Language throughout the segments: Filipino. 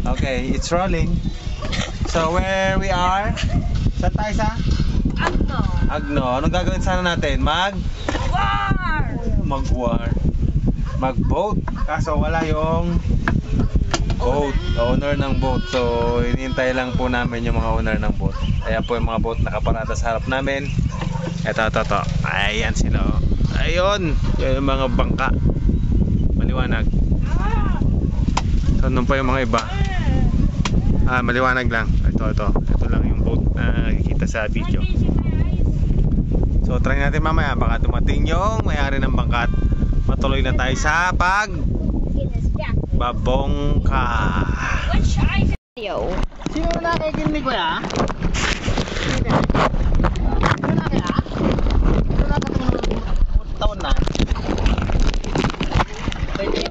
Okay, it's rolling. So where we are? Saan tayo sa? Agno. Agno. Anong gagawin sana natin? Mag-war. Mag-boat. Kaso wala yung boat. Owner ng boat. So hinihintay lang po namin yung mga owner ng boat. Ayan po yung mga boat nakaparada sa harap namin. Ito. Ayan sila. Ayun. Yung mga bangka. Maliwanag. So nung pa yung mga iba. Maliwanag lang. Ito lang yung boat na nakikita sa video. So try natin mamaya. Baka dumating yung may-ari ng bangka. Matuloy na tayo sa babongka. Sino na nakikinig ko ya? Taon na.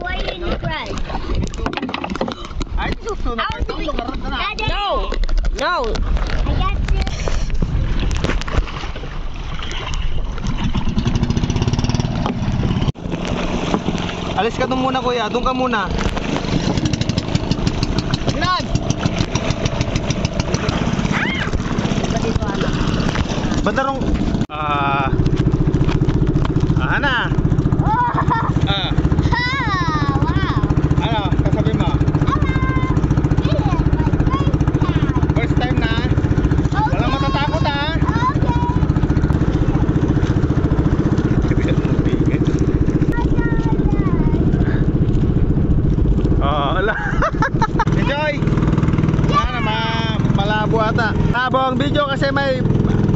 Why did you cry? Ay, susunod. No. I got you. Alis ka doon muna kuya, doon ka muna. Inan! Badarong... Ana! Wow. Ano, kasabi mo? This is my First time na? Okay. Walang matatakot ha? Okay. Ala. Enjoy! Yan naman, malabo ata. Malabo ang video kasi may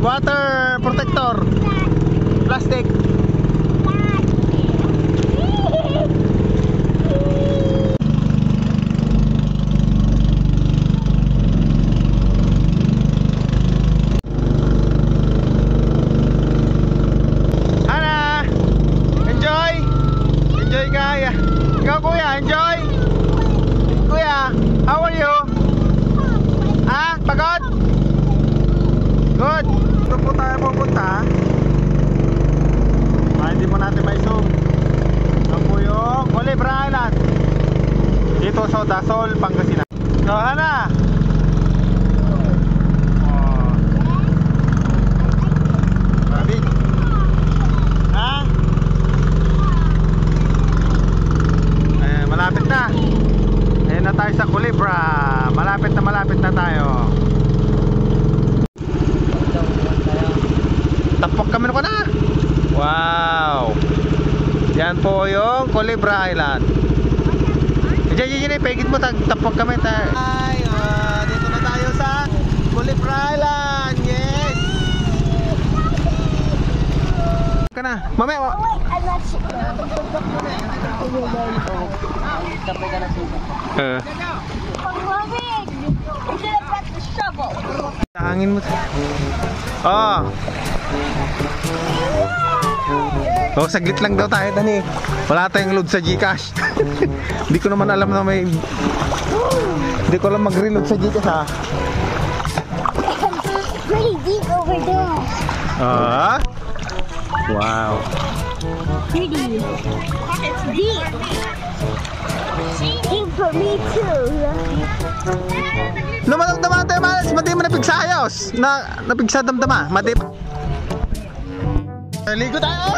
water protector. Plastic. Hana! Enjoy! Enjoy kaya. Ikaw kuya, enjoy! Kuya, how are you? Pagod? Good. Ito po tayo pupunta. Hindi mo natin may zoom. Ito po yung Culebra Island. Dito sa Dasol, Pangasinan. So, Hana. Sabi. Malapit na. Ayan na tayo sa Culebra. Malapit na tayo. Tapok kami na. Wow. Yan po yung Culebra Island. Diyan, pegit mo, tapok kami tayo. Dito na tayo sa Culebra Island. Yes. Ka na. Mamaya. Wait, I'm not sure. I should have brought the shovel. Hangin mo. Saglit lang daw tayo, Dani. Wala tayong load sa GCash. Hindi ko naman alam na may... Hindi ko alam mag-reload sa GCash, ha? Pretty deep over there. Wow. Pretty. It's deep. Deep for me too. Lumadamdama tayo, Malas. Madi mo napigsayos. Napigsa damdama. Madi. Ligo tayo.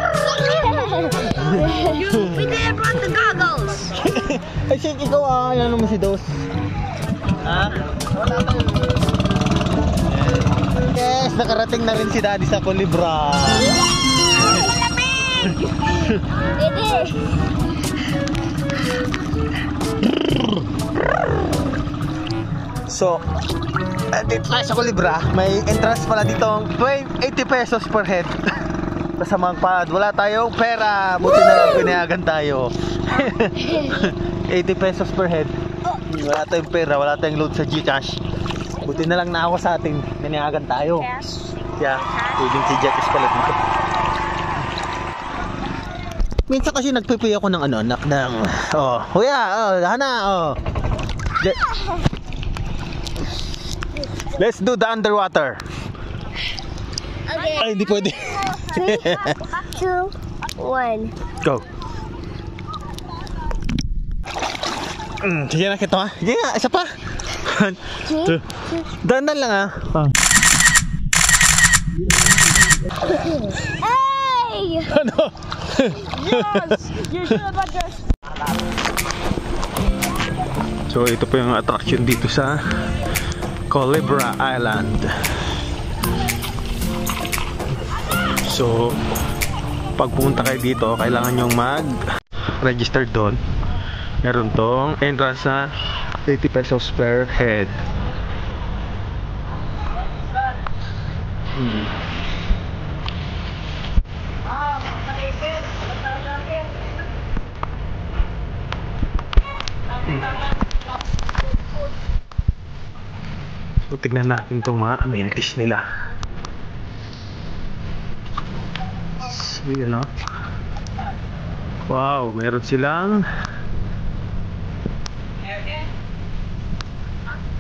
We didn't bring the goggles. Ay, shit, ikaw Yan naman si Dos. Wala tayo. Yes, nakarating na rin si Daddy sa Culebra. It is. So, dito tayo sa Culebra. May entrance pala dito 80 pesos per head. Kasamang palad. Wala tayong pera. Buti na lang pinayagan tayo. 80 pesos per head. Wala tayong pera. Wala tayong load sa GCash. Buti na lang na ako sa ating pinayagan tayo. Yeah, pwedeng si GCash pala dito. Minsan kasi nagpipi ako ng anak ng... Kuya, Hana, Let's do the underwater. Okay. Ay, hindi pwede. 3, 2, 1. Go. Sige na kita ha. Sige nga, isa pa. Dandan lang ha. Hey! Ano? Yes! You should have just... So ito po yung attraction dito sa Culebra Island. So pag pumunta kayo dito, kailangan nyong mag-register doon. Meron tong entrance na 80 pesos per head. So tignan natin itong mga amenities nila. Yun, no? Wow, meron silang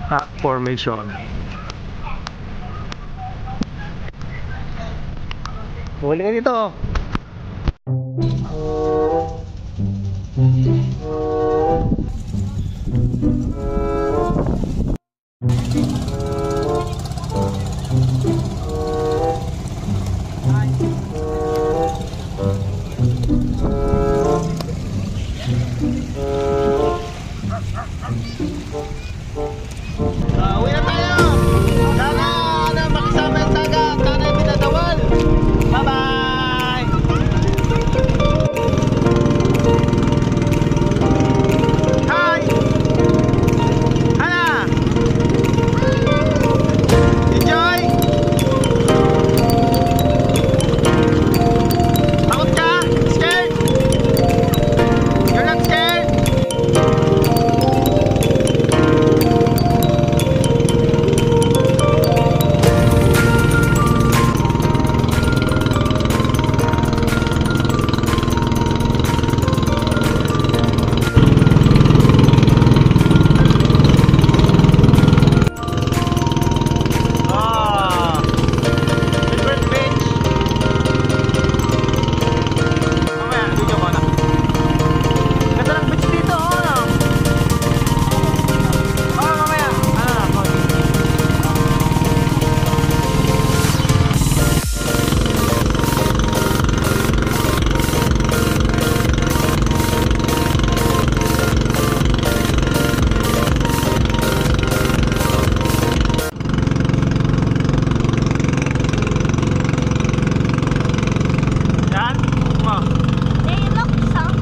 rock formation. Huli ka dito. Uwi na tayo! Sana makisama yung dagat! Sana yung pinatawal! Bye-bye! Hi! Hana! Enjoy! Takot ka? Scared? You're not scared?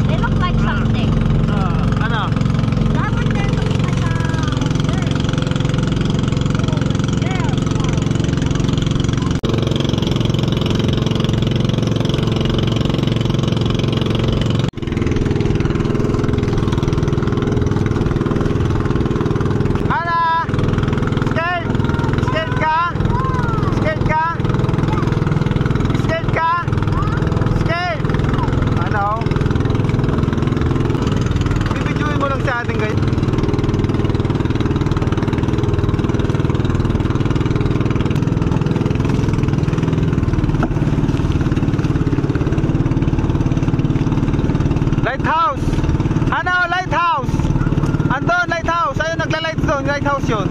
They look like something. Ano? Dapat they're looking like Hana! Scared? Scared ka? Scared ka? Scared ka? Scared? Ano? Bibidyoin mo lang sa atin guys. Lighthouse! Ano? Lighthouse! Andon, lighthouse! Ayun, nagla-lights doon. Lighthouse yun.